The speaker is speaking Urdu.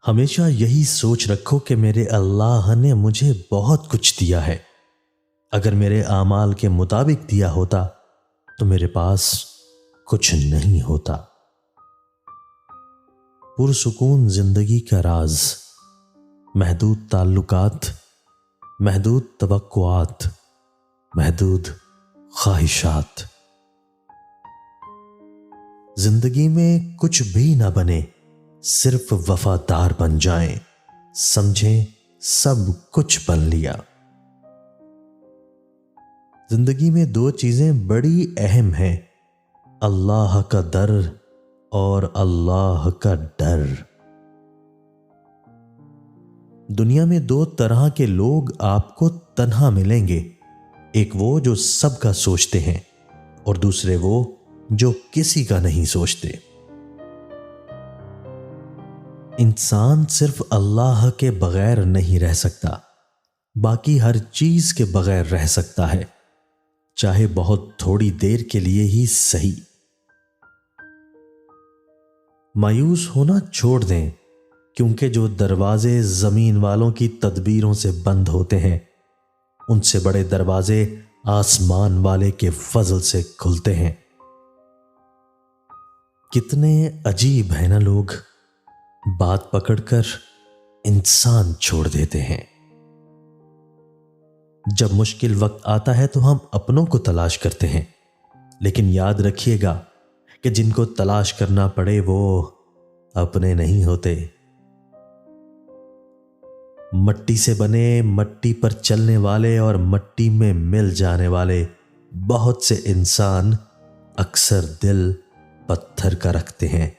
ہمیشہ یہی سوچ رکھو کہ میرے اللہ نے مجھے بہت کچھ دیا ہے۔ اگر میرے اعمال کے مطابق دیا ہوتا تو میرے پاس کچھ نہیں ہوتا۔ پرسکون زندگی کا راز، محدود تعلقات، محدود توقعات، محدود خواہشات۔ زندگی میں کچھ بھی نہ بنے، صرف وفادار بن جائیں، سمجھیں سب کچھ بن لیا۔ زندگی میں دو چیزیں بڑی اہم ہیں، اللہ کا در اور اللہ کا ڈر۔ دنیا میں دو طرح کے لوگ آپ کو تنہا ملیں گے، ایک وہ جو سب کا سوچتے ہیں اور دوسرے وہ جو کسی کا نہیں سوچتے۔ انسان صرف اللہ کے بغیر نہیں رہ سکتا، باقی ہر چیز کے بغیر رہ سکتا ہے، چاہے بہت تھوڑی دیر کے لیے ہی صحیح۔ مایوس ہونا چھوڑ دیں، کیونکہ جو دروازے زمین والوں کی تدبیروں سے بند ہوتے ہیں، ان سے بڑے دروازے آسمان والے کے فضل سے کھلتے ہیں۔ کتنے عجیب ہیں نا لوگ، بات پکڑ کر انسان چھوڑ دیتے ہیں۔ جب مشکل وقت آتا ہے تو ہم اپنوں کو تلاش کرتے ہیں، لیکن یاد رکھیے گا کہ جن کو تلاش کرنا پڑے وہ اپنے نہیں ہوتے۔ مٹی سے بنے، مٹی پر چلنے والے اور مٹی میں مل جانے والے بہت سے انسان اکثر دل پتھر کا رکھتے ہیں۔